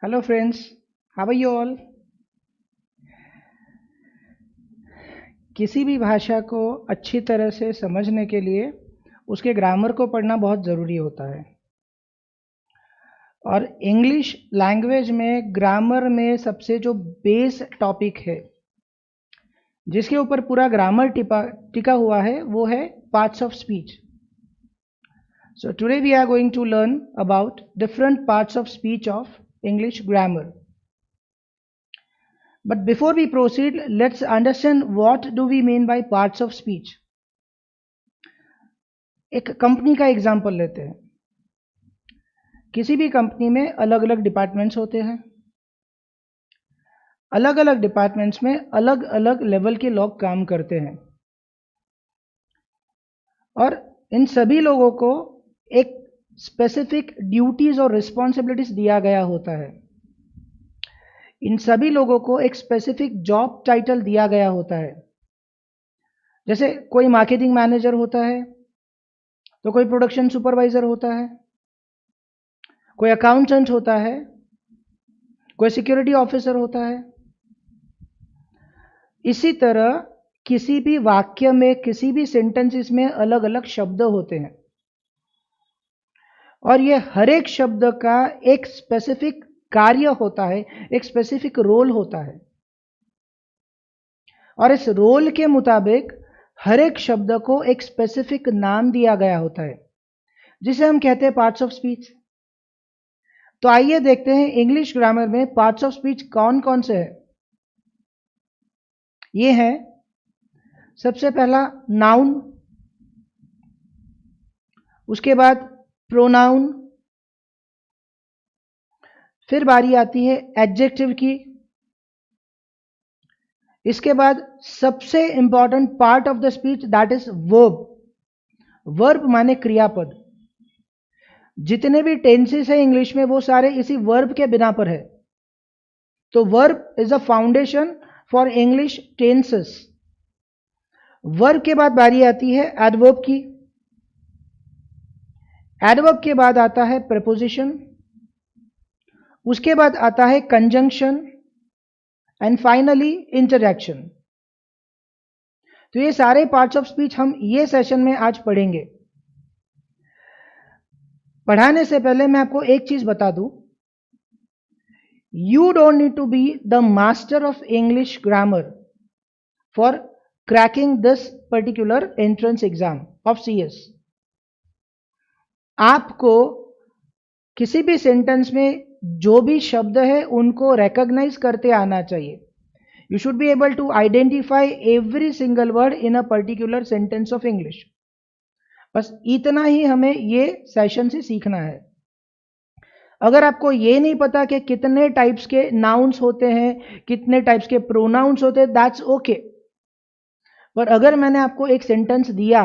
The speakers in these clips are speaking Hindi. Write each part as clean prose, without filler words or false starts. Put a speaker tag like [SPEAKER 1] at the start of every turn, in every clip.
[SPEAKER 1] Hello friends, how are you all? किसी भी भाषा को अच्छी तरह से समझने के लिए उसके ग्रामर को पढ़ना बहुत ज़रूरी होता है। और इंग्लिश लैंग्वेज में ग्रामर में सबसे जो बेस टॉपिक है जिसके ऊपर पूरा ग्रामर टिका हुआ है वो है parts of speech. So today we are going to learn about different parts of speech of English grammar. But before we proceed, let's understand what do we mean by parts of speech. एक कंपनी का एग्जांपल लेते हैं। किसी भी कंपनी में अलग अलग डिपार्टमेंट्स होते हैं। अलग अलग डिपार्टमेंट्स में अलग अलग लेवल के लोग काम करते हैं और इन सभी लोगों को एक स्पेसिफिक ड्यूटीज और रिस्पॉन्सिबिलिटीज दिया गया होता है। इन सभी लोगों को एक स्पेसिफिक जॉब टाइटल दिया गया होता है। जैसे कोई मार्केटिंग मैनेजर होता है, तो कोई प्रोडक्शन सुपरवाइजर होता है, कोई अकाउंटेंट होता है, कोई सिक्योरिटी ऑफिसर होता है। इसी तरह किसी भी वाक्य में, किसी भी सेंटेंसेस में अलग अलग शब्द होते हैं और ये हर एक शब्द का एक स्पेसिफिक कार्य होता है, एक स्पेसिफिक रोल होता है और इस रोल के मुताबिक हर एक शब्द को एक स्पेसिफिक नाम दिया गया होता है जिसे हम कहते हैं पार्ट्स ऑफ स्पीच। तो आइए देखते हैं इंग्लिश ग्रामर में पार्ट्स ऑफ स्पीच कौन कौन से हैं। ये है सबसे पहला नाउन, उसके बाद प्रोनाउन, फिर बारी आती है एडजेक्टिव की। इसके बाद सबसे important part of the speech that is verb. Verb माने क्रियापद। जितने भी टेंसेस है इंग्लिश में वो सारे इसी वर्ब के बिना पर है। तो verb is a foundation for English tenses. Verb के बाद बारी आती है एडवर्ब की। एडवर्ब के बाद आता है प्रीपोजिशन, उसके बाद आता है कंजंक्शन एंड फाइनली इंटरजेक्शन। तो ये सारे पार्ट्स ऑफ स्पीच हम ये सेशन में आज पढ़ेंगे। पढ़ाने से पहले मैं आपको एक चीज बता दूं, you don't need to be the master of English grammar for cracking this particular entrance exam of CS. आपको किसी भी सेंटेंस में जो भी शब्द है उनको रिकॉग्नाइज करते आना चाहिए। You should be able to identify every single word in a particular sentence of English. बस इतना ही हमें ये सेशन से सीखना है। अगर आपको ये नहीं पता कि कितने टाइप्स के नाउन्स होते हैं, कितने टाइप्स के प्रोनाउंस होते हैं, दैट्स ओके। पर अगर मैंने आपको एक सेंटेंस दिया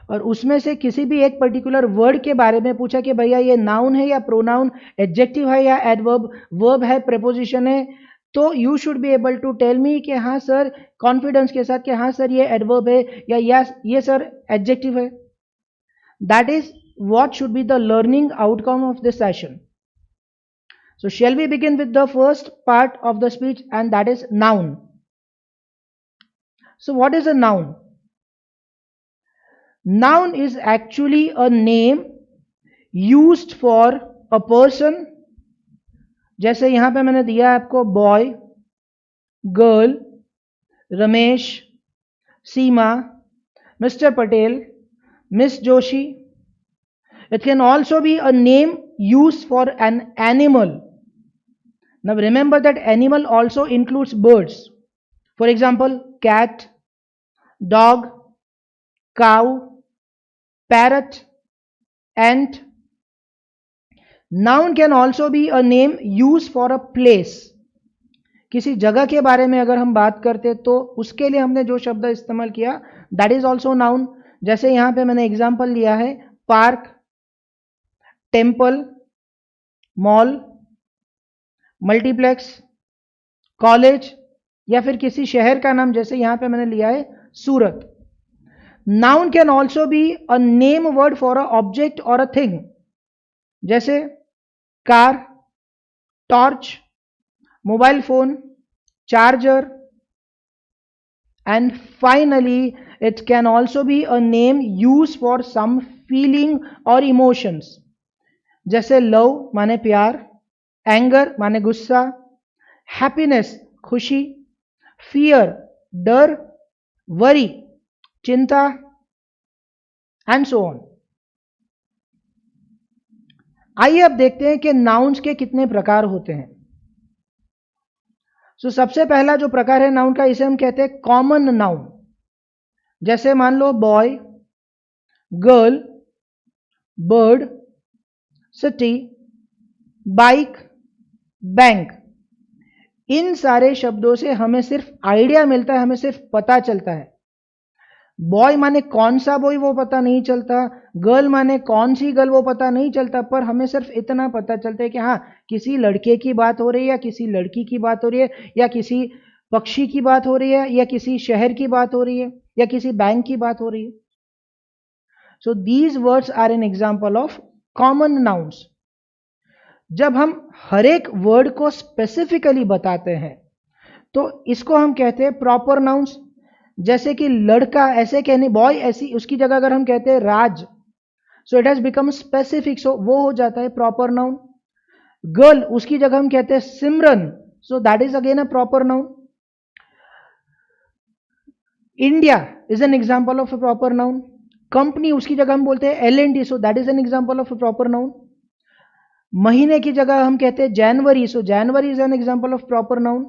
[SPEAKER 1] और उसमें से किसी भी एक पर्टिकुलर वर्ड के बारे में पूछा कि भैया ये नाउन है या प्रोनाउन, एडजेक्टिव है या एडवर्ब, वर्ब है, प्रीपोजिशन है, तो you should be able to tell me कि हाँ सर, कॉन्फिडेंस के साथ कि हाँ सर ये एडवर्ब है या ये सर एडजेक्टिव है। That is what should be the learning outcome of this session. So shall we begin with the first part of the speech, and that is noun. So what is a noun? Noun is actually a name used for a person. जैसे यहां पे मैंने दिया आपको boy, girl, Ramesh, Seema, mister Patel, miss Joshi. It can also be a name used for an animal. Now remember that animal also includes birds. For example, cat, dog, cow, parrot, ant. Noun can also be a name used for a place. किसी जगह के बारे में अगर हम बात करते तो उसके लिए हमने जो शब्द इस्तेमाल किया दैट इज ऑल्सो नाउन। जैसे यहां पे मैंने एग्जांपल लिया है park, temple, mall, multiplex, college या फिर किसी शहर का नाम, जैसे यहां पे मैंने लिया है Surat. Noun can also be a name word for a object और अ थिंग, जैसे car, torch, mobile phone, charger, and finally it can also be a name used for some feeling or emotions. जैसे love माने प्यार, anger माने गुस्सा, happiness खुशी, fear डर, worry चिंता, and so on. आइए अब देखते हैं कि नाउन्स के कितने प्रकार होते हैं. सबसे पहला जो प्रकार है नाउन का, इसे हम कहते हैं कॉमन नाउन. जैसे मान लो boy, girl, bird, city, bike, bank. इन सारे शब्दों से हमें सिर्फ आइडिया मिलता है, हमें सिर्फ पता चलता है. बॉय माने कौन सा बॉय वो पता नहीं चलता, गर्ल माने कौन सी गर्ल वो पता नहीं चलता, पर हमें सिर्फ इतना पता चलता है कि हाँ किसी लड़के की बात हो रही है या किसी लड़की की बात हो रही है या किसी पक्षी की बात हो रही है या किसी शहर की बात हो रही है या किसी बैंक की बात हो रही है. So these words are an example of common nouns. जब हम हर एक वर्ड को स्पेसिफिकली बताते हैं तो इसको हम कहते हैं प्रॉपर नाउन्स. जैसे कि लड़का ऐसे कहने, बॉय ऐसी, उसकी जगह अगर हम कहते हैं Raj, so it has become specific, so वो हो जाता है प्रॉपर नाउन. गर्ल उसकी जगह हम कहते हैं Simran, so that is again a proper noun. India is an example of a proper noun. Company उसकी जगह हम बोलते हैं L&T, so that is an example of a proper noun. महीने की जगह हम कहते हैं जनवरी, so January is an example of proper noun.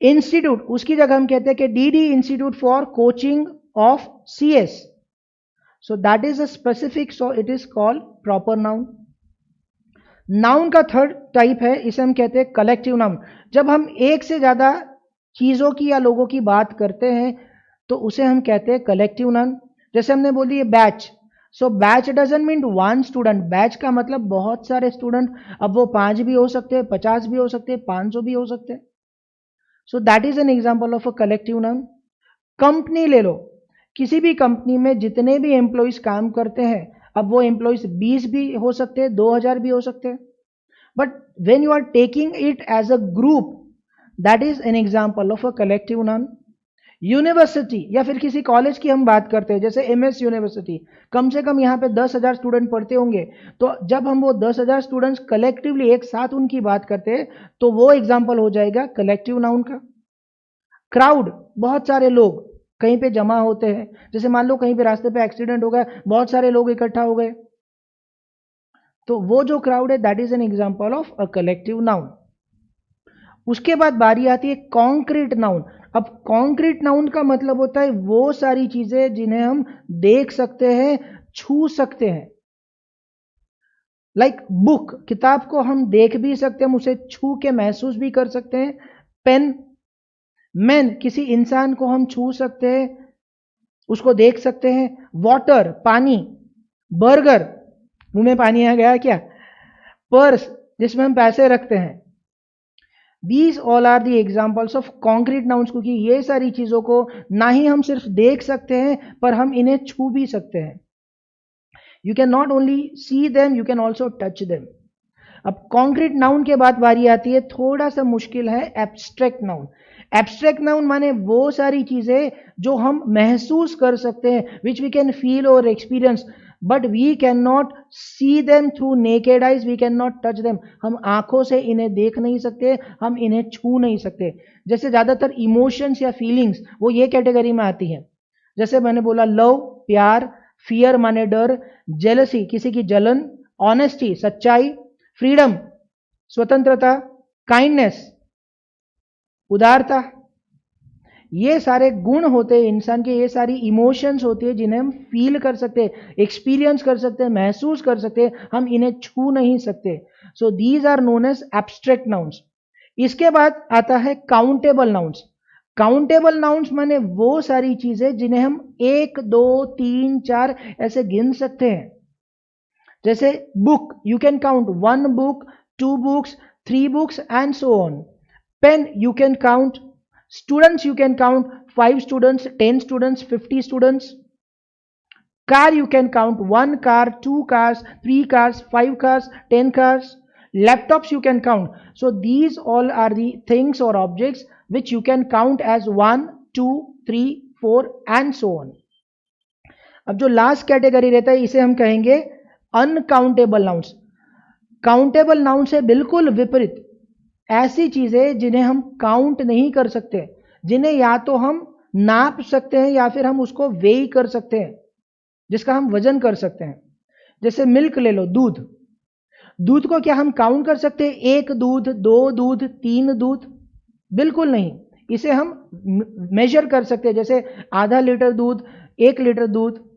[SPEAKER 1] Institute उसकी जगह हम कहते हैं कि DD institute for coaching of CS, so that is a specific, so it is called proper noun. Noun का थर्ड टाइप है, इसे हम कहते हैं कलेक्टिव नाउन. जब हम एक से ज्यादा चीजों की या लोगों की बात करते हैं तो उसे हम कहते हैं कलेक्टिव नाउन. जैसे हमने बोली है batch, so batch doesn't mean one student, batch का मतलब बहुत सारे स्टूडेंट. अब वो 5 भी हो सकते हैं, 50 भी हो सकते हैं, 500 भी हो सकते हैं. सो that is an example of a collective noun. Company ले लो, किसी भी कंपनी में जितने भी एम्प्लॉइज काम करते हैं, अब वो एम्प्लॉइज 20 भी हो सकते हैं, 2000 भी हो सकते हैं, but when you are taking it as a group, that is an example of a collective noun. University या फिर किसी कॉलेज की हम बात करते हैं, जैसे MS यूनिवर्सिटी, कम से कम यहाँ पे 10,000 स्टूडेंट पढ़ते होंगे, तो जब हम वो 10,000 स्टूडेंट्स कलेक्टिवली एक साथ उनकी बात करते हैं तो वो एग्जाम्पल हो जाएगा कलेक्टिव नाउन का. क्राउड बहुत सारे लोग कहीं पे जमा होते हैं, जैसे मान लो कहीं पे रास्ते पे एक्सीडेंट हो गया, बहुत सारे लोग इकट्ठा हो गए, तो वो जो क्राउड है that is an example of a collective noun. उसके बाद बारी आती है कॉन्क्रीट नाउन. अब कॉन्क्रीट नाउन का मतलब होता है वो सारी चीजें जिन्हें हम देख सकते हैं, छू सकते हैं. लाइक बुक, किताब को हम देख भी सकते हैं, हम उसे छू के महसूस भी कर सकते हैं. पेन, मैन किसी इंसान को हम छू सकते हैं, उसको देख सकते हैं. वाटर पानी, बर्गर, मुंह में पानी आ गया क्या, पर्स जिसमें हम पैसे रखते हैं. These all are the examples of concrete nouns, क्योंकि ये सारी चीजों को ना ही हम सिर्फ देख सकते हैं पर हम इन्हें छू भी सकते हैं. You can not only see them, you can also touch them. अब concrete noun के बाद बारी आती है, थोड़ा सा मुश्किल है, abstract noun. Abstract noun माने वो सारी चीजें जो हम महसूस कर सकते हैं, which we can feel or experience, but we cannot see them through naked eyes, we cannot touch them. हम आंखों से इन्हें देख नहीं सकते, हम इन्हें छू नहीं सकते. जैसे ज्यादातर इमोशंस या फीलिंग्स वो ये कैटेगरी में आती है. जैसे मैंने बोला लव प्यार, फियर माने डर, जेलसी किसी की जलन, ऑनेस्टी सच्चाई, फ्रीडम स्वतंत्रता, काइंडनेस उदारता. ये सारे गुण होते हैं इंसान के, ये सारी इमोशंस होती है जिन्हें हम फील कर सकते हैं, एक्सपीरियंस कर सकते हैं, महसूस कर सकते हैं, हम इन्हें छू नहीं सकते. So these are known as abstract nouns. इसके बाद आता है काउंटेबल नाउन्स. काउंटेबल नाउन्स माने वो सारी चीजें जिन्हें हम 1 2 3 4 ऐसे गिन सकते हैं. जैसे book, you can count 1 book, 2 books, 3 books and so on. Pen you can count. Students you can count 5 students, 10 students, 50 students. Car you can count 1 car, 2 cars, 3 cars, 5 cars, 10 cars. laptops you can count. So these all are the things or objects which you can count as 1 2 3 4 and so on. अब जो लास्ट कैटेगरी रहता है इसे हम कहेंगे अनकाउंटेबल नाउन्स. काउंटेबल नाउन से बिल्कुल विपरीत ऐसी चीजें जिन्हें हम काउंट नहीं कर सकते, जिन्हें या तो हम नाप सकते हैं या फिर हम उसको वेई कर सकते हैं, जिसका हम वजन कर सकते हैं. जैसे मिल्क ले लो, दूध. दूध को क्या हम काउंट कर सकते हैं? 1 दूध, 2 दूध, 3 दूध? बिल्कुल नहीं. इसे हम मेजर कर सकते हैं, जैसे आधा लीटर दूध, 1 लीटर दूध.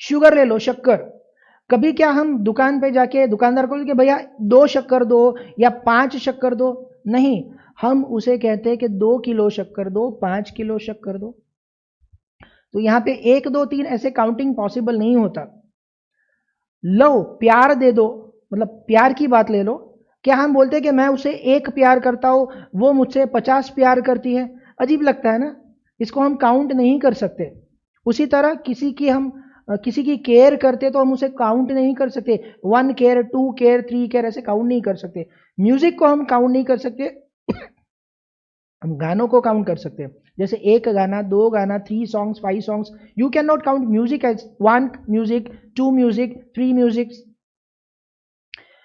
[SPEAKER 1] शुगर ले लो, शक्कर. कभी क्या हम दुकान पे जाके दुकानदार को बोलते भैया 2 शक्कर दो या 5 शक्कर दो? नहीं, हम उसे कहते हैं कि 2 किलो शक्कर दो, 5 किलो शक्कर दो. तो यहां पे 1 2 3 ऐसे काउंटिंग पॉसिबल नहीं होता. लो प्यार दे दो, मतलब प्यार की बात ले लो. क्या हम बोलते हैं कि मैं उसे 1 प्यार करता हूं, वो मुझसे 50 प्यार करती है? अजीब लगता है ना. इसको हम काउंट नहीं कर सकते. उसी तरह किसी की केयर करते तो हम उसे काउंट नहीं कर सकते. 1 केयर, 2 केयर, 3 केयर ऐसे काउंट नहीं कर सकते. म्यूजिक को हम काउंट नहीं कर सकते. हम गानों को काउंट कर सकते हैं, जैसे 1 गाना, 2 गाना, 3 songs, 5 songs. You cannot count music as 1 music, 2 music, 3 music.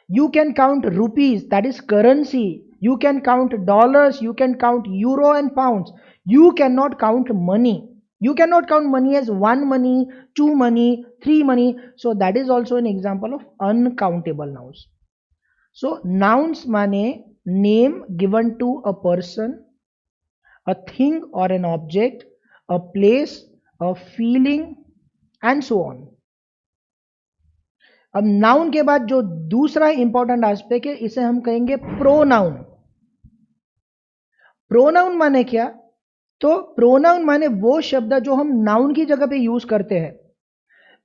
[SPEAKER 1] You can count rupees, that is currency. You can count dollars, you can count euro and pounds. You cannot count money. You cannot count money as 1 money, 2 money, 3 money. So that is also an example of uncountable nouns. So nouns माने name given to a person, a thing or an object, a place, a feeling and so on. अब नाउन के बाद जो दूसरा इंपॉर्टेंट एस्पेक्ट है इसे हम कहेंगे प्रोनाउन. प्रोनाउन माने क्या? तो प्रोनाउन माने वो शब्द जो हम नाउन की जगह पे यूज करते हैं.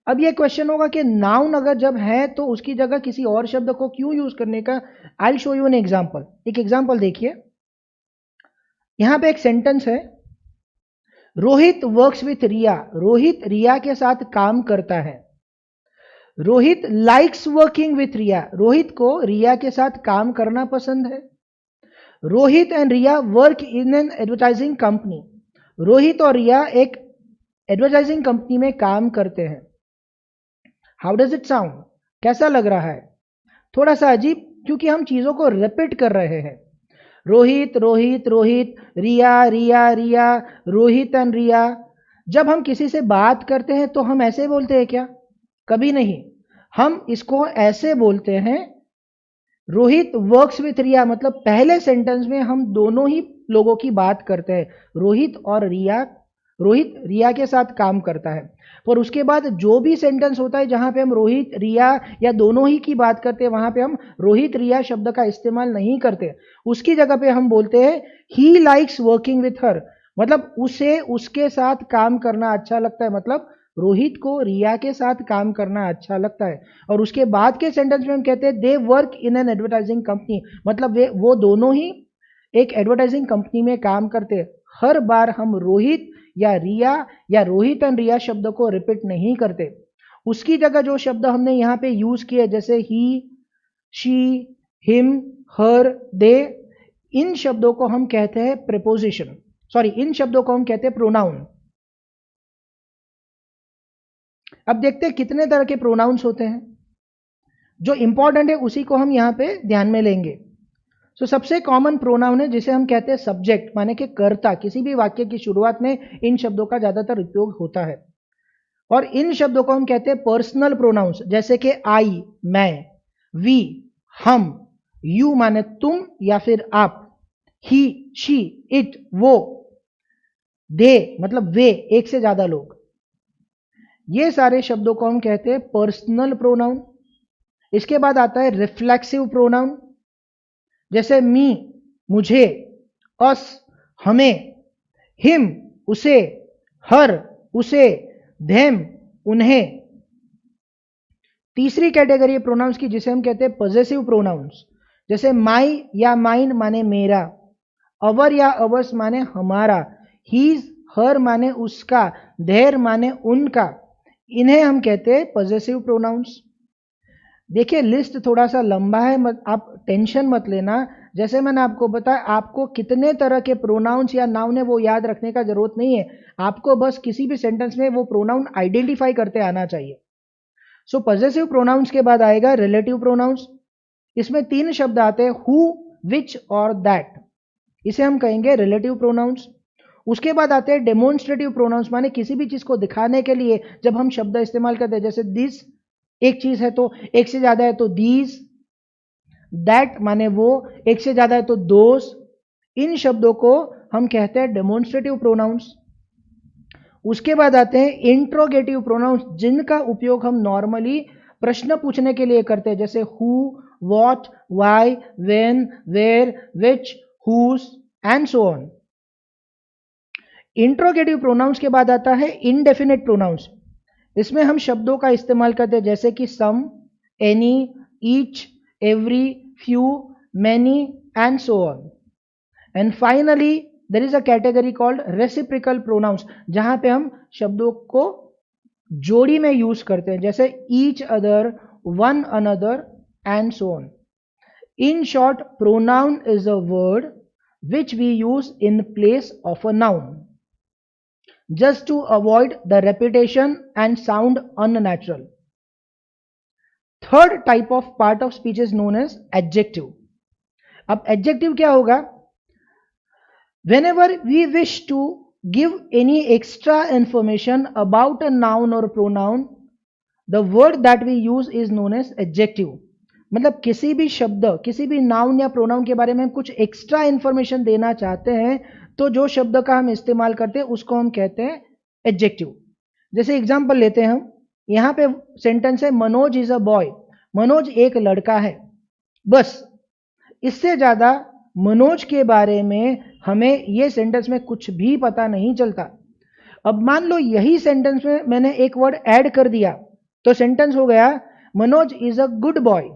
[SPEAKER 1] अब ये क्वेश्चन होगा कि नाउन अगर जब है तो उसकी जगह किसी और शब्द को क्यों यूज करने का. I will show you an example. एक एग्जांपल देखिए. यहां पे एक सेंटेंस है, रोहित वर्क्स विथ रिया. रोहित रिया के साथ काम करता है. Rohit likes working with Riya. Rohit को रिया के साथ काम करना पसंद है. Rohit and Riya work in an advertising company. Rohit और रिया एक एडवर्टाइजिंग कंपनी में काम करते हैं. How does it sound? कैसा लग रहा है? थोड़ा सा अजीब, क्योंकि हम चीजों को रिपीट कर रहे हैं. रोहित रोहित रोहित, रिया रिया रिया, रोहित एंड रिया. जब हम किसी से बात करते हैं तो हम ऐसे बोलते हैं क्या? कभी नहीं. हम इसको ऐसे बोलते हैं, रोहित वर्क्स विथ रिया, मतलब पहले सेंटेंस में हम दोनों ही लोगों की बात करते हैं, रोहित और रिया. रोहित रिया के साथ काम करता है. पर उसके बाद जो भी सेंटेंस होता है जहां पे हम रोहित रिया या दोनों ही की बात करते हैं, वहां पे हम रोहित रिया शब्द का इस्तेमाल नहीं करते. उसकी जगह पे हम बोलते हैं he likes working with her, मतलब उसे उसके साथ काम करना अच्छा लगता है. मतलब रोहित को रिया के साथ काम करना अच्छा लगता है. और उसके बाद के सेंटेंस में हम कहते हैं they work in an advertising company, मतलब वो दोनों ही एक एडवर्टाइजिंग कंपनी में काम करते हैं. हर बार हम रोहित या रिया या रोहित एंड रिया शब्द को रिपीट नहीं करते. उसकी जगह जो शब्द हमने यहाँ पे यूज किए, जैसे ही, शी, हिम, हर, दे, इन शब्दों को हम कहते हैं प्रीपोजिशन. इन शब्दों को हम कहते हैं प्रोनाउन. अब देखते हैं कितने तरह के प्रोनाउंस होते हैं. जो इंपॉर्टेंट है उसी को हम यहां पे ध्यान में लेंगे. सबसे कॉमन प्रोनाउन है जिसे हम कहते हैं सब्जेक्ट, माने कि कर्ता. किसी भी वाक्य की शुरुआत में इन शब्दों का ज्यादातर उपयोग होता है. और इन शब्दों को हम कहते हैं पर्सनल प्रोनाउंस, जैसे कि आई मैं, वी हम, यू माने तुम या फिर आप, ही शी इट वो, दे मतलब वे एक से ज्यादा लोग. ये सारे शब्दों को हम कहते हैं पर्सनल प्रोनाउन. इसके बाद आता है रिफ्लेक्सिव प्रोनाउन, जैसे मी मुझे, अस हमें, हिम उसे, हर उसे, देम उन्हें. तीसरी कैटेगरी प्रोनाउंस की जिसे हम कहते हैं पॉजेसिव प्रोनाउंस, जैसे माई या माइन माने मेरा, अवर या अवर्स माने हमारा, हीज हर माने उसका, देयर माने उनका. इन्हें हम कहते हैं पॉजेसिव प्रोनाउंस. देखिए लिस्ट थोड़ा सा लंबा है, आप टेंशन मत लेना। जैसे मैंने आपको बताया, आपको कितने तरह के प्रोनाउंस या नाउन है वो याद रखने का जरूरत नहीं है, आपको बस किसी भी सेंटेंस में वो प्रोनाउन आइडेंटिफाई करते आना चाहिए। सो पॉजेसिव प्रोनाउंस के बाद आएगा रिलेटिव प्रोनाउंस। इसमें 3 शब्द आते हैं, हु, विच और दैट, इसे हम कहेंगे रिलेटिव प्रोनाउंस। उसके बाद आते हैं डेमोन्स्ट्रेटिव प्रोनाउंस, माने किसी भी चीज को दिखाने के लिए जब हम शब्द इस्तेमाल करते हैं, जैसे दिस एक चीज है तो, एक से ज्यादा है तो दीज, दैट माने वो, एक से ज्यादा है तो दोस, इन शब्दों को हम कहते हैं डेमोन्स्ट्रेटिव प्रोनाउंस। उसके बाद आते हैं इंट्रोगेटिव प्रोनाउंस, जिनका उपयोग हम नॉर्मली प्रश्न पूछने के लिए करते हैं, जैसे who, what, why, when, where, which, whose and so on. Interrogative pronouns के बाद आता है इनडेफिनेट प्रोनाउंस। इसमें हम शब्दों का इस्तेमाल करते हैं जैसे कि some, any, each, every, few, many and so on. And finally there is a category called reciprocal pronouns, जहां पे हम शब्दों को जोड़ी में यूज करते हैं, जैसे each other, one another and so on. In short, pronoun is a word which we use in place of a noun, just to avoid the repetition and sound unnatural. Third type of part of speech is known as adjective. अब adjective क्या होगा? Whenever we wish to give any extra information about a noun or pronoun, the word that we use is known as adjective. मतलब किसी भी शब्द, किसी भी नाउन या प्रोनाउन के बारे में हम कुछ एक्स्ट्रा इंफॉर्मेशन देना चाहते हैं, तो जो शब्द का हम इस्तेमाल करते हैं उसको हम कहते हैं एडजेक्टिव। जैसे एग्जांपल लेते हैं हम, यहां पे सेंटेंस है Manoj is a boy, Manoj एक लड़का है। बस इससे ज्यादा मनोज के बारे में हमें ये सेंटेंस में कुछ भी पता नहीं चलता। अब मान लो यही सेंटेंस में मैंने एक वर्ड ऐड कर दिया, तो सेंटेंस हो गया Manoj is a good boy.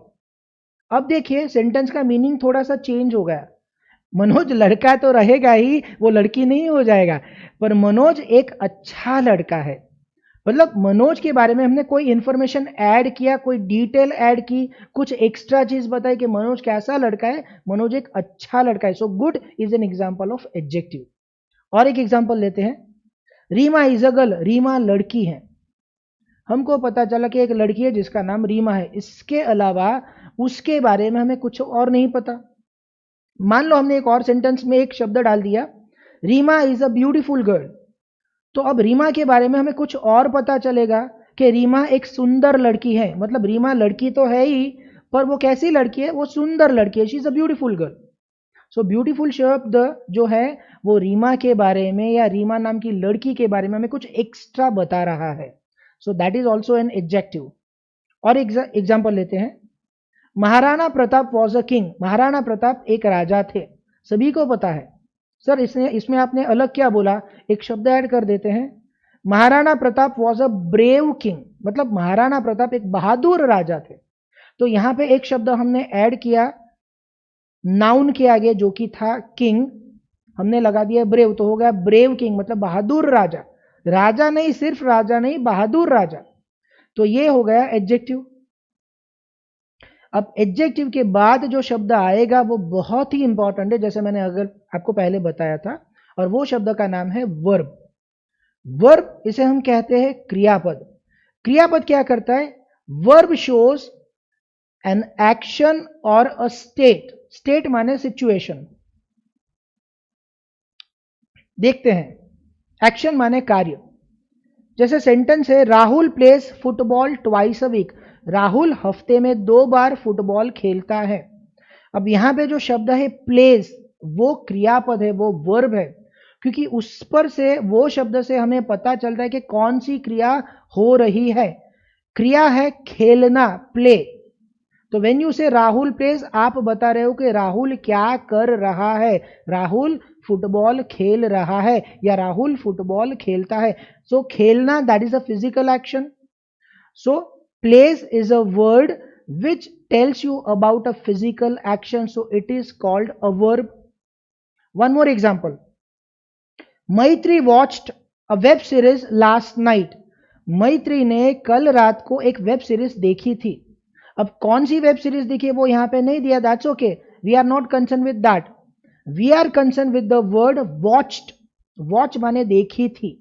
[SPEAKER 1] अब देखिए सेंटेंस का मीनिंग थोड़ा सा चेंज हो गया। मनोज लड़का तो रहेगा ही, वो लड़की नहीं हो जाएगा, पर मनोज एक अच्छा लड़का है। मतलब मनोज के बारे में हमने कोई इंफॉर्मेशन ऐड किया, कोई डिटेल ऐड की, कुछ एक्स्ट्रा चीज बताई कि मनोज कैसा लड़का है, मनोज एक अच्छा लड़का है। So good is an example of adjective. और एक एग्जांपल लेते हैं, Reema is a girl, Reema लड़की है। हमको पता चला कि एक लड़की है जिसका नाम रीमा है, इसके अलावा उसके बारे में हमें कुछ और नहीं पता। मान लो हमने एक और सेंटेंस में एक शब्द डाल दिया, Reema is a beautiful girl, तो अब रीमा के बारे में हमें कुछ और पता चलेगा कि रीमा एक सुंदर लड़की है। मतलब रीमा लड़की तो है ही, पर वो कैसी लड़की है, वो सुंदर लड़की है, she is a beautiful girl. So beautiful शब्द जो है वो रीमा के बारे में या रीमा नाम की लड़की के बारे में हमें कुछ एक्स्ट्रा बता रहा है। सो that is also an adjective. और एग्जाम्पल लेते हैं, Maharana Pratap was a king, Maharana Pratap एक राजा थे, सभी को पता है। सर इसमें आपने अलग क्या बोला, एक शब्द ऐड कर देते हैं, Maharana Pratap was a brave king, मतलब महाराणा प्रताप एक बहादुर राजा थे। तो यहां पे एक शब्द हमने ऐड किया नाउन के आगे जो कि था किंग, हमने लगा दिया ब्रेव, तो हो गया ब्रेव किंग, मतलब बहादुर राजा। राजा नहीं, सिर्फ राजा नहीं, बहादुर राजा। तो ये हो गया एडजेक्टिव। अब एडजेक्टिव के बाद जो शब्द आएगा वो बहुत ही इंपॉर्टेंट है, जैसे मैंने अगर आपको पहले बताया था, और वो शब्द का नाम है वर्ब। वर्ब इसे हम कहते हैं क्रियापद। क्रियापद क्या करता है, वर्ब शोज एन एक्शन और अ स्टेट, स्टेट माने सिचुएशन। देखते हैं, एक्शन माने कार्य। जैसे सेंटेंस है Rahul plays football twice a week, Rahul हफ्ते में 2 बार फुटबॉल खेलता है। अब यहां पे जो शब्द है प्लेस, वो क्रियापद है, वो वर्ब है, क्योंकि उस पर से वो शब्द से हमें पता चलता है कि कौन सी क्रिया हो रही है। क्रिया है खेलना, प्ले। तो वेन यू से राहुल प्लेस, आप बता रहे हो कि राहुल क्या कर रहा है, राहुल फुटबॉल खेल रहा है या राहुल फुटबॉल खेलता है। सो खेलना, that is a physical action. So place is a word which tells you about a physical action, so it is called a verb. One more example, Maitri watched a web series last night, मैत्री ने कल रात को एक वेब सीरीज देखी थी। अब कौन सी वेब सीरीज देखी है वो यहां पे नहीं दिया, that's okay, we are not concern with that, we are concern with the word watched. Watch माने देखी थी,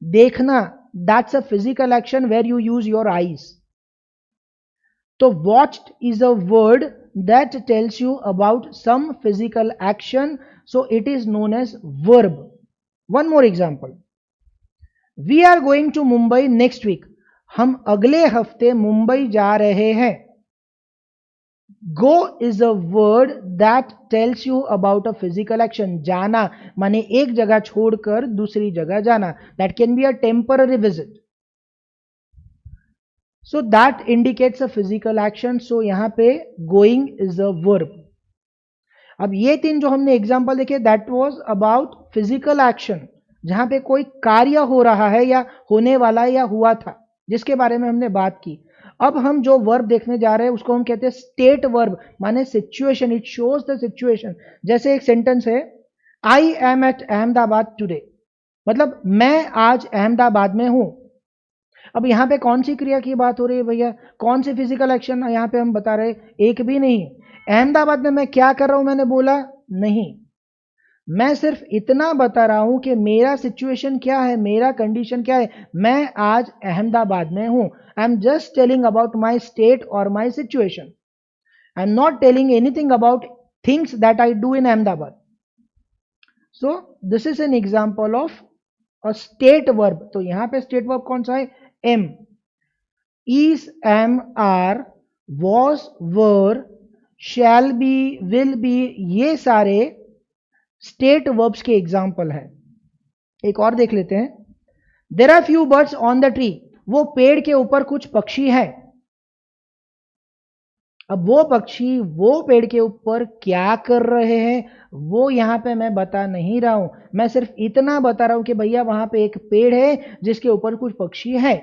[SPEAKER 1] देखना, that's a physical action where you use your eyes. तो watched is a word that tells you about some physical action, so it is known as verb. One more example, we are going to Mumbai next week, हम अगले हफ्ते मुंबई जा रहे हैं। Go is a word that tells you about a physical action, जाना माने एक जगह छोड़कर दूसरी जगह जाना, that can be a temporary visit, so that indicates a physical action, so यहां पे गोइंग इज अ वर्ब। अब ये तीन जो हमने एग्जांपल देखे that was about physical action, जहां पे कोई कार्य हो रहा है या होने वाला है या हुआ था, जिसके बारे में हमने बात की। अब हम जो वर्ब देखने जा रहे हैं उसको हम कहते हैं स्टेट वर्ब, माने situation, it shows the situation. जैसे एक सेंटेंस है, I am at Ahmedabad today, मतलब मैं आज अहमदाबाद में हूं। अब यहां पे कौन सी क्रिया की बात हो रही है भैया, कौन सी फिजिकल एक्शन यहां पे हम बता रहे, एक भी नहीं। अहमदाबाद में मैं क्या कर रहा हूं मैंने बोला नहीं, मैं सिर्फ इतना बता रहा हूं कि मेरा सिचुएशन क्या है, मेरा कंडीशन क्या है, मैं आज अहमदाबाद में हूं। I am just telling about my state और my situation, I am not telling anything about things that I do in Ahmedabad. So this is an example of a state verb. तो यहां पे स्टेट वर्ब कौन सा है, am, is, am, are, was, were, shall be, will be, ये सारे स्टेट वर्ब्स के एग्जाम्पल है। एक और देख लेते हैं, there are few birds on the tree, वो पेड़ के ऊपर कुछ पक्षी है। अब वो पक्षी वो पेड़ के ऊपर क्या कर रहे हैं वो यहां पे मैं बता नहीं रहा हूं, मैं सिर्फ इतना बता रहा हूं कि भैया वहां पे एक पेड़ है जिसके ऊपर कुछ पक्षी है।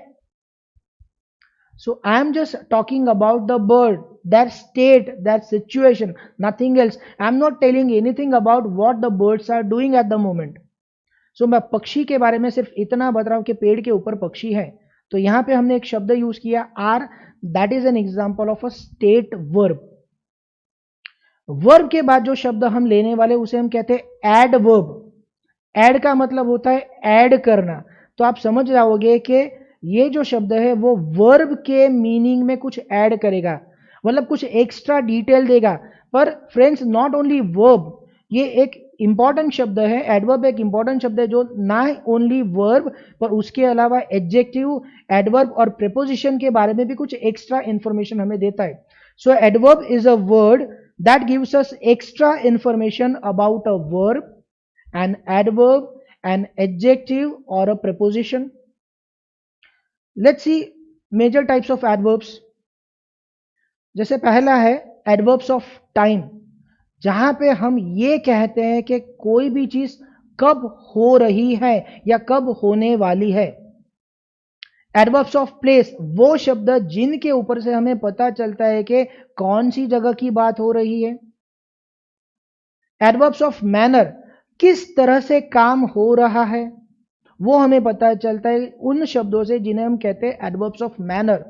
[SPEAKER 1] So I am just talking about the bird, that state, that situation, nothing else. I am not telling anything about what the birds are doing at the moment. So मैं पक्षी के बारे में सिर्फ इतना बता रहा हूं कि पेड़ के ऊपर पक्षी है। तो यहां पे हमने एक शब्द यूज किया are, that is an example of a state verb. Verb के बाद जो शब्द हम लेने वाले उसे हम कहते हैं एड वर्ब। एड का मतलब होता है ऐड करना। तो आप समझ जाओगे कि ये जो शब्द है वो वर्ब के मीनिंग में कुछ ऐड करेगा, मतलब कुछ एक्स्ट्रा डिटेल देगा। पर फ्रेंड्स नॉट ओनली वर्ब, ये एक इंपॉर्टेंट शब्द है, एडवर्ब एक इंपॉर्टेंट शब्द है जो ना ओनली वर्ब पर उसके अलावा एडजेक्टिव, एडवर्ब और प्रीपोजिशन के बारे में भी कुछ एक्स्ट्रा इंफॉर्मेशन हमें देता है। So adverb is a word that gives us extra information about a verb, an adverb, an adjective or a preposition. Let's see major types of adverbs. जैसे पहला है adverbs of time, जहां पे हम ये कहते हैं कि कोई भी चीज कब हो रही है या कब होने वाली है। adverbs of place, वो शब्द जिनके ऊपर से हमें पता चलता है कि कौन सी जगह की बात हो रही है। adverbs of manner, किस तरह से काम हो रहा है वो हमें पता चलता है उन शब्दों से जिन्हें हम कहते हैं एडवर्ब्स ऑफ मैनर।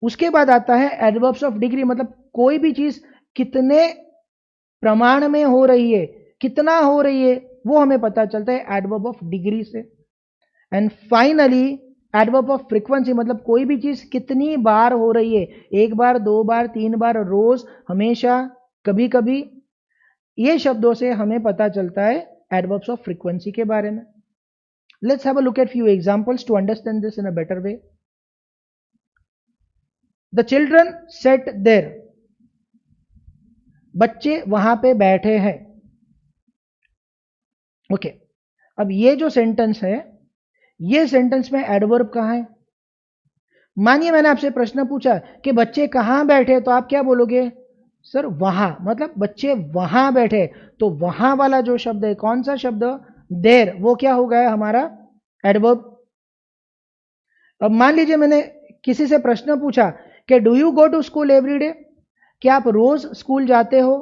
[SPEAKER 1] उसके बाद आता है एडवर्ब्स ऑफ डिग्री, मतलब कोई भी चीज कितने प्रमाण में हो रही है, कितना हो रही है वो हमें पता चलता है एडवर्ब ऑफ डिग्री से। And finally adverb of frequency, मतलब कोई भी चीज कितनी बार हो रही है, एक बार, दो बार, तीन बार, रोज, हमेशा, कभी कभी, ये शब्दों से हमें पता चलता है एडवर्ब्स ऑफ फ्रीक्वेंसी के बारे में। Let's have a look at few examples to understand this in a better way. The children sat there, बच्चे वहां पे बैठे हैं। ओके, अब ये जो सेंटेंस है, ये सेंटेंस में एडवर्ब कहां है। मानिए मैंने आपसे प्रश्न पूछा कि बच्चे कहां बैठे, तो आप क्या बोलोगे, सर वहां, मतलब बच्चे वहां बैठे। तो वहां वाला जो शब्द है, कौन सा शब्द, देर, वो क्या हो गया हमारा एडवर्ब। अब मान लीजिए मैंने किसी से प्रश्न पूछा कि do you go to school every day, क्या आप रोज स्कूल जाते हो।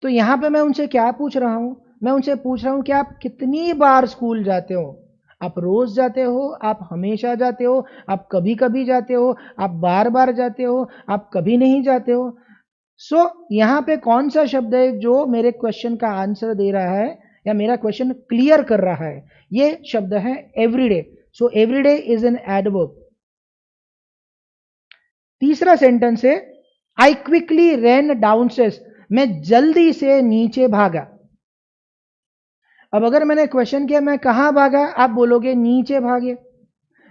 [SPEAKER 1] तो यहां पे मैं उनसे क्या पूछ रहा हूं, मैं उनसे पूछ रहा हूं कि आप कितनी बार स्कूल जाते हो। आप रोज जाते हो, आप हमेशा जाते हो, आप कभी कभी जाते हो, आप बार बार जाते हो, आप कभी नहीं जाते हो। सो यहां पे कौन सा शब्द है जो मेरे क्वेश्चन का आंसर दे रहा है या मेरा क्वेश्चन क्लियर कर रहा है? ये शब्द है everyday. So everyday is an adverb. तीसरा सेंटेंस है आई क्विकली रैन डाउनस्टेयर्स, मैं जल्दी से नीचे भागा। अब अगर मैंने क्वेश्चन किया मैं कहां भागा, आप बोलोगे नीचे भागे।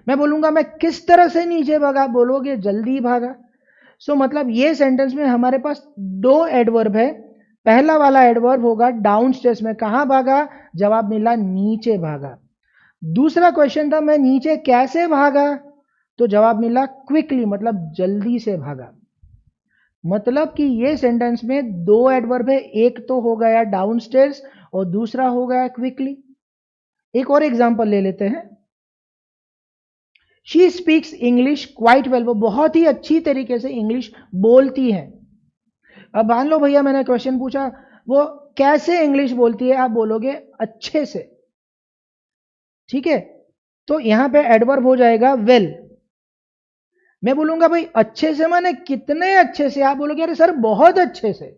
[SPEAKER 1] मैं बोलूंगा मैं किस तरह से नीचे भागा, आप बोलोगे जल्दी भागा। सो मतलब ये सेंटेंस में हमारे पास दो एडवर्ब है। पहला वाला एडवर्ब होगा डाउन स्टेयर्स, में कहां भागा, जवाब मिला नीचे भागा। दूसरा क्वेश्चन था मैं नीचे कैसे भागा, तो जवाब मिला क्विकली, मतलब जल्दी से भागा। मतलब कि ये सेंटेंस में दो एडवर्ब है, एक तो हो गया डाउन स्टेयर्स और दूसरा हो गया क्विकली। एक और एग्जांपल ले लेते हैं। She speaks English quite well, वो बहुत ही अच्छी तरीके से इंग्लिश बोलती है। अब मान लो भैया मैंने क्वेश्चन पूछा वो कैसे इंग्लिश बोलती है, आप बोलोगे अच्छे से। ठीक है, तो यहां पे एडवर्ब हो जाएगा वेल। मैं बोलूंगा भाई अच्छे से माने कितने अच्छे से, आप बोलोगे अरे सर बहुत अच्छे से।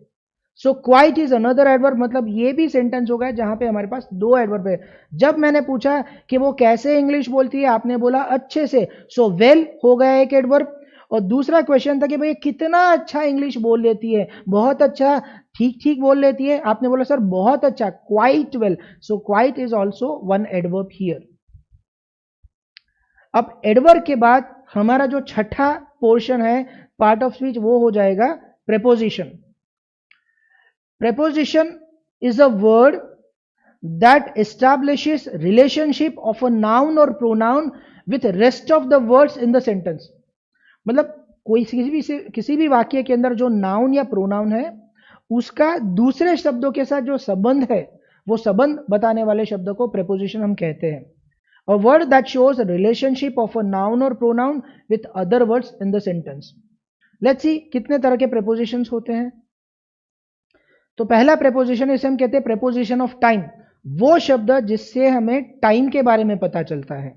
[SPEAKER 1] So quite is another adverb, मतलब ये भी सेंटेंस होगा जहां पे हमारे पास दो एडवर्ब है। जब मैंने पूछा कि वो कैसे इंग्लिश बोलती है, आपने बोला अच्छे से, सो वेल हो गया एक एडवर्ब। और दूसरा क्वेश्चन था कि भाई कितना अच्छा इंग्लिश बोल लेती है, बहुत अच्छा, ठीक ठीक बोल लेती है, आपने बोला सर बहुत अच्छा, quite well. So quite is also one adverb here. अब एडवर्ब के बाद हमारा जो छठा पोर्शन है पार्ट ऑफ स्पीच, वो हो जाएगा preposition. Preposition is a word that establishes relationship of a noun or pronoun with rest of the words in the sentence। मतलब कोई किसी भी वाक्य के अंदर जो नाउन या प्रोनाउन है उसका दूसरे शब्दों के साथ जो संबंध है, वो संबंध बताने वाले शब्द को प्रेपोजिशन हम कहते हैं। A word that shows a relationship of a noun or pronoun with other words in the sentence। Let's see कितने तरह के prepositions होते हैं। तो पहला प्रेपोजिशन इसे हम कहते हैं प्रेपोजिशन ऑफ टाइम, वो शब्द जिससे हमें टाइम के बारे में पता चलता है।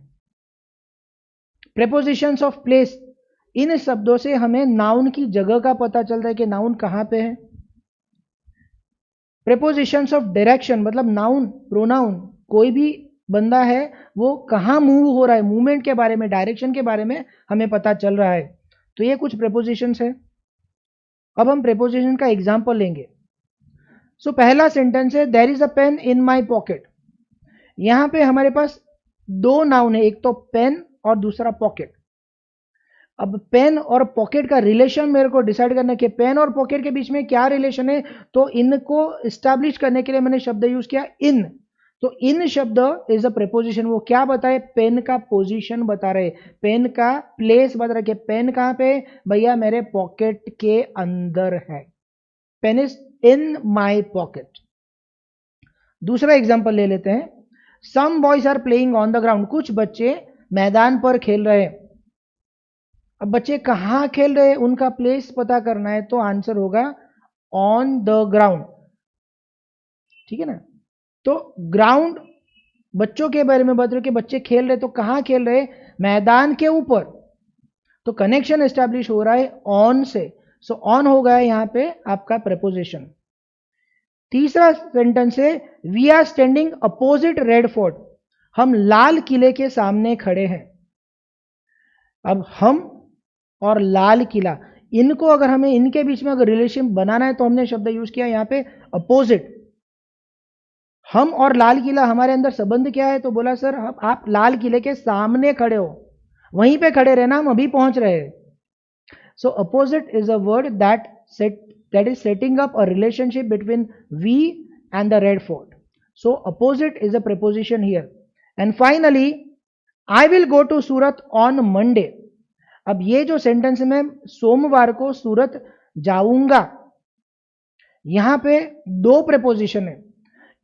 [SPEAKER 1] प्रेपोजिशंस ऑफ प्लेस, इन शब्दों से हमें नाउन की जगह का पता चलता है कि नाउन कहां पे है। प्रेपोजिशंस ऑफ डायरेक्शन, मतलब नाउन प्रोनाउन, कोई भी बंदा है वो कहां मूव हो रहा है, मूवमेंट के बारे में, डायरेक्शन के बारे में हमें पता चल रहा है। तो ये कुछ प्रेपोजिशंस है। अब हम प्रेपोजिशन का एग्जाम्पल लेंगे। सो पहला सेंटेंस है there is a pen in my pocket. यहां पे हमारे पास दो नाउन है, एक तो पेन और दूसरा पॉकेट। अब पेन और पॉकेट का रिलेशन मेरे को डिसाइड करना है कि पेन और पॉकेट के बीच में क्या रिलेशन है, तो इनको स्टैब्लिश करने के लिए मैंने शब्द यूज किया इन। तो इन शब्द इज अ प्रेपोजिशन, वो क्या बताए, पेन का पोजीशन बता रहे, पेन का प्लेस बता रहे कि पेन कहां पे, भैया मेरे पॉकेट के अंदर है, pen is in my pocket. दूसरा एग्जाम्पल ले लेते हैं। Some boys are playing on the ground, कुछ बच्चे मैदान पर खेल रहे हैं। अब बच्चे कहां खेल रहे हैं, उनका प्लेस पता करना है, तो आंसर होगा ऑन द ग्राउंड। ठीक है ना, तो ग्राउंड बच्चों के बारे में बता रहे कि बच्चे खेल रहे, तो कहां खेल रहे, मैदान के ऊपर। तो कनेक्शन एस्टैब्लिश हो रहा है ऑन से, सो ऑन हो गया यहां पे आपका प्रेपोजिशन। तीसरा सेंटेंस है we are standing opposite Red Fort, हम लाल किले के सामने खड़े हैं। अब हम और लाल किला, इनको अगर हमें इनके बीच में अगर रिलेशन बनाना है तो हमने शब्द यूज किया यहां पे अपोजिट। हम और लाल किला, हमारे अंदर संबंध क्या है, तो बोला सर आप लाल किले के सामने खड़े हो, वहीं पे खड़े रहना, हम अभी पहुंच रहे हैं। सो opposite is a word that is setting up a relationship between we and the red fort. So opposite is a preposition here. And finally I will go to Surat on Monday। अब ये जो सेंटेंस में सोमवार को सूरत जाऊंगा, यहां पे दो प्रेपोजिशन है।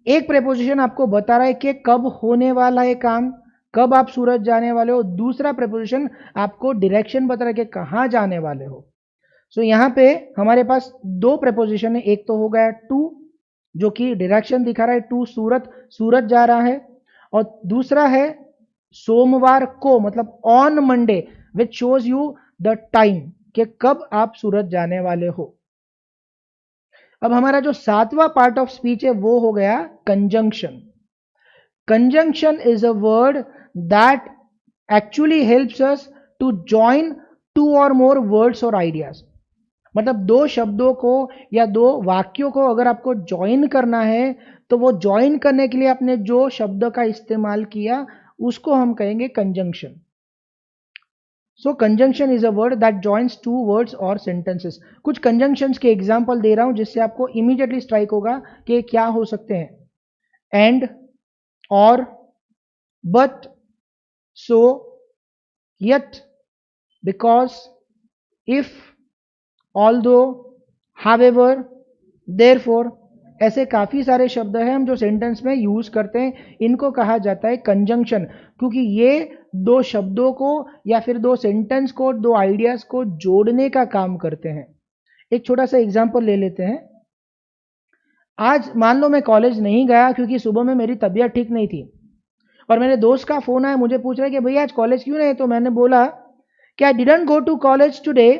[SPEAKER 1] एक प्रेपोजिशन आपको बता रहा है कि कब होने वाला है काम, कब आप सूरत जाने वाले हो। दूसरा प्रेपोजिशन आपको डायरेक्शन बता रहा है कि कहां जाने वाले हो। सो यहां पे हमारे पास दो प्रेपोजिशन है, एक तो हो गया टू जो कि डायरेक्शन दिखा रहा है, टू सूरत, सूरत जा रहा है, और दूसरा है सोमवार को मतलब on Monday, which shows you the time कि कब आप सूरत जाने वाले हो। अब हमारा जो 7वां पार्ट ऑफ स्पीच है वो हो गया conjunction. Conjunction is a word that actually helps us to join 2 और मोर वर्ड्स और आइडियाज। मतलब 2 शब्दों को या 2 वाक्यों को अगर आपको ज्वाइन करना है तो वो ज्वाइन करने के लिए आपने जो शब्द का इस्तेमाल किया उसको हम कहेंगे conjunction. So conjunction is a word that joins 2 words और सेंटेंसेस। कुछ कंजंक्शंस के एग्जांपल दे रहा हूं जिससे आपको इमीडिएटली स्ट्राइक होगा कि क्या हो सकते हैं। एंड, और, but, so, yet, because, if, although, however, therefore, ऐसे काफी सारे शब्द हैं हम जो सेंटेंस में यूज करते हैं, इनको कहा जाता है कंजंक्शन, क्योंकि ये 2 शब्दों को या फिर 2 सेंटेंस को 2 आइडियाज को जोड़ने का काम करते हैं। एक छोटा सा एग्जांपल ले लेते हैं। आज मान लो मैं कॉलेज नहीं गया क्योंकि सुबह में मेरी तबीयत ठीक नहीं थी और मेरे दोस्त का फोन आया, मुझे पूछ रहा है कि भैया आज कॉलेज क्यों नहीं। तो मैंने बोला कि I didn't go to college today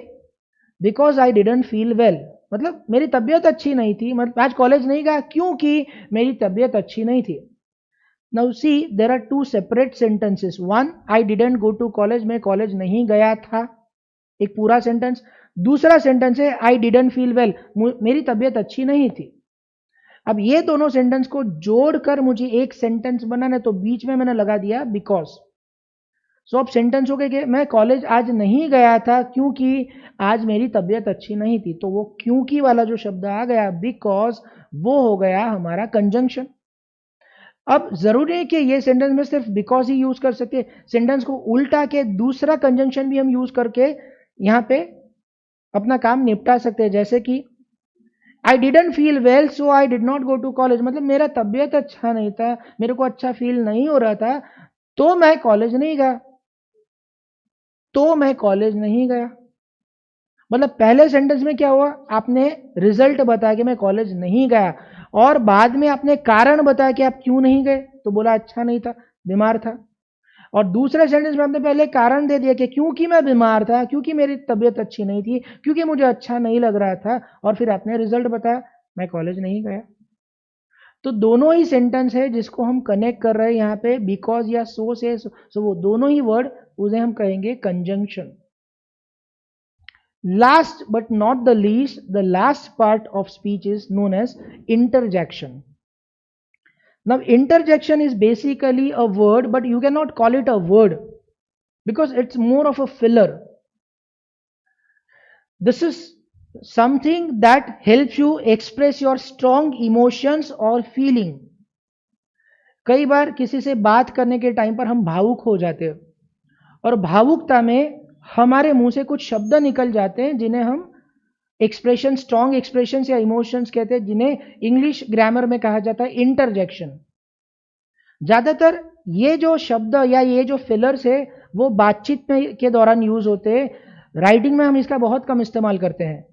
[SPEAKER 1] because I didn't feel well. मतलब मेरी तबीयत अच्छी नहीं थी, मतलब आज कॉलेज नहीं गया क्योंकि मेरी तबीयत अच्छी नहीं थी। Now see there are 2 separate sentences. One, I didn't go to college, मैं कॉलेज नहीं गया था, एक पूरा सेंटेंस। दूसरा सेंटेंस है आई डिडंट फील वेल, मेरी तबीयत अच्छी नहीं थी। अब ये दोनों सेंटेंस को जोड़कर मुझे एक सेंटेंस बनाना है तो बीच में मैंने लगा दिया बिकॉज। सो अब सेंटेंस हो गया कि मैं कॉलेज आज नहीं गया था क्योंकि आज मेरी तबीयत अच्छी नहीं थी। तो वो क्योंकि वाला जो शब्द आ गया बिकॉज, वो हो गया हमारा कंजंक्शन। अब जरूरी है कि ये सेंटेंस में सिर्फ बिकॉज ही यूज कर सके, सेंटेंस को उल्टा के दूसरा कंजंक्शन भी हम यूज करके यहां पे अपना काम निपटा सकते हैं। जैसे कि I didn't feel well so I did not go to college, मतलब मेरा तबीयत अच्छा नहीं था, मेरे को अच्छा फील नहीं हो रहा था तो मैं कॉलेज नहीं गया। तो मैं कॉलेज नहीं गया मतलब पहले सेंटेंस में क्या हुआ, आपने रिजल्ट बताया कि मैं कॉलेज नहीं गया और बाद में आपने कारण बताया कि आप क्यों नहीं गए, तो बोला अच्छा नहीं था, बीमार था। और दूसरे सेंटेंस में आपने पहले कारण दे दिया कि क्योंकि मैं बीमार था, क्योंकि मेरी तबीयत अच्छी नहीं थी, क्योंकि मुझे अच्छा नहीं लग रहा था, और फिर आपने रिजल्ट बताया मैं कॉलेज नहीं गया। तो दोनों ही सेंटेंस है जिसको हम कनेक्ट कर रहे हैं यहाँ पे बिकॉज या सो से, सो वो दोनों ही वर्ड उसे हम कहेंगे conjunction. Last but not the least, the last part of speech is known as interjection. Now, interjection is basically a word, but you cannot call it a word because it's more of a filler. This is something that helps you express your strong emotions or feeling. कई बार किसी से बात करने के टाइम पर हम भावुक हो जाते हैं और भावुकता में हमारे मुंह से कुछ शब्द निकल जाते हैं जिन्हें हम एक्सप्रेशन, स्ट्रॉन्ग एक्सप्रेशन या इमोशंस कहते हैं, जिन्हें इंग्लिश ग्रामर में कहा जाता है इंटरजेक्शन। ज्यादातर ये जो शब्द या ये जो फिलर्स है वो बातचीत में के दौरान यूज होते हैं, राइटिंग में हम इसका बहुत कम इस्तेमाल करते हैं।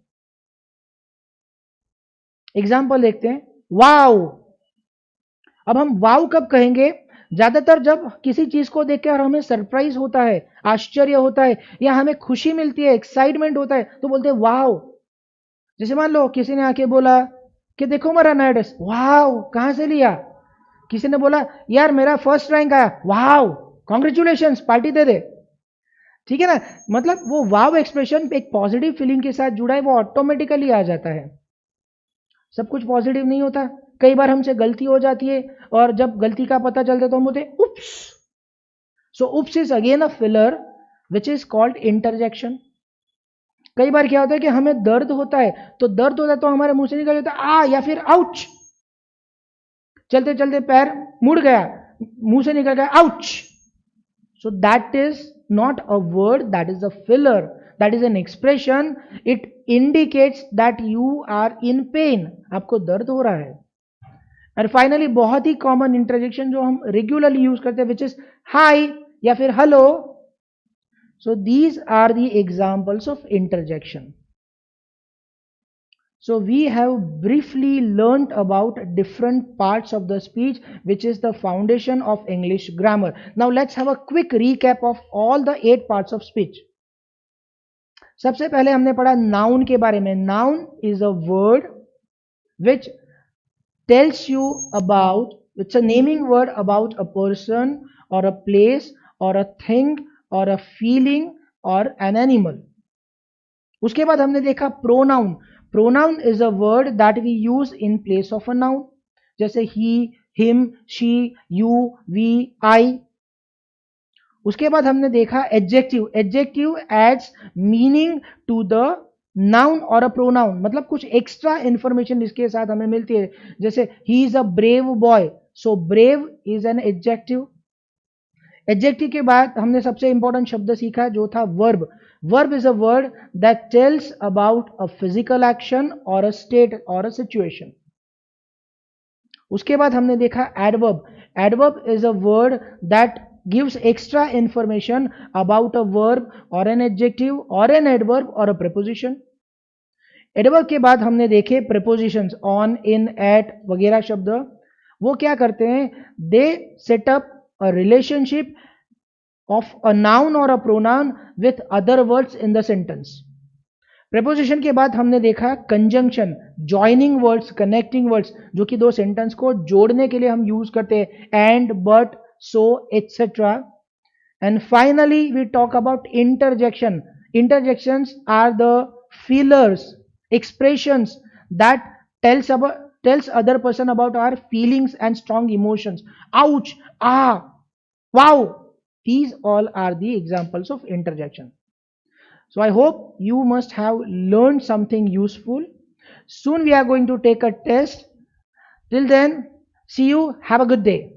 [SPEAKER 1] एग्जाम्पल देखते हैं, वाओ। अब हम वाओ कब कहेंगे, ज्यादातर जब किसी चीज को देखकर हमें सरप्राइज होता है, आश्चर्य होता है या हमें खुशी मिलती है, एक्साइटमेंट होता है तो बोलते हैं वाओ। जैसे मान लो किसी ने आके बोला कि देखो मेरा नया ड्रेस, वाओ कहां से लिया। किसी ने बोला यार मेरा फर्स्ट रैंक आया, वाओ कॉन्ग्रेचुलेशन, पार्टी दे दे। ठीक है ना, मतलब वो वाव एक्सप्रेशन एक पॉजिटिव फीलिंग के साथ जुड़ा है, वो ऑटोमेटिकली आ जाता है। सब कुछ पॉजिटिव नहीं होता, कई बार हमसे गलती हो जाती है और जब गलती का पता चलता है तो हम बोलते हैं oops. So oops is again a filler which is called interjection. कई बार क्या होता है कि हमें दर्द होता है तो हमारे मुंह से निकल जाता है आ या फिर आउच। चलते चलते पैर मुड़ गया, मुंह से निकल गया ouch. So that is not a word, that is a filler, that is an expression, it indicates that you are in pain, आपको दर्द हो रहा है। और फाइनली बहुत ही कॉमन इंटरजेक्शन जो हम रेगुलरली यूज करते हैं विच इज हाई या फिर hello. So these are the examples of interjection. So we have briefly learnt about different parts of the speech, which is the foundation of English grammar. Now let's have a quick recap of all the 8 parts of speech. सबसे पहले हमने पढ़ा noun के बारे में. Noun is a word which tells you about, it's a naming word about a person or a place or a thing or a feeling or an animal. उसके बाद हमने देखा pronoun. Pronoun is a word that we use in place of a noun, जैसे he, him, she, you, we, I. उसके बाद हमने देखा adjective. Adjective adds meaning to the noun or a pronoun, मतलब कुछ extra information इसके साथ हमें मिलती है, जैसे he is a brave boy, so brave is an adjective. Adjective के बाद हमने सबसे इंपॉर्टेंट शब्द सीखा जो था verb. Verb is a word that tells about a physical action और अ स्टेट और अ सिचुएशन. उसके बाद हमने देखा adverb. Adverb is a word that gives extra information about a verb और एन एडजेक्टिव और एन एडवर्ब और अ प्रीपोजिशन. एडवर्ब के बाद हमने देखे प्रीपोजिशंस, ऑन, इन, एट वगैरह शब्द. वो क्या करते हैं? दे setup a relationship of a noun or a pronoun with other words in the sentence. preposition के बाद हमने देखा conjunction, joining words, connecting words, जो कि दो सेंटेंस को जोड़ने के लिए हम यूज करते हैं, and, but, so, etc. And finally we talk about interjection. Interjections are the fillers, expressions that tells other person about our feelings and strong emotions. Ouch, ah, wow, these all are the examples of interjection. So I hope you must have learned something useful. Soon we are going to take a test. Till then, see you. Have a good day.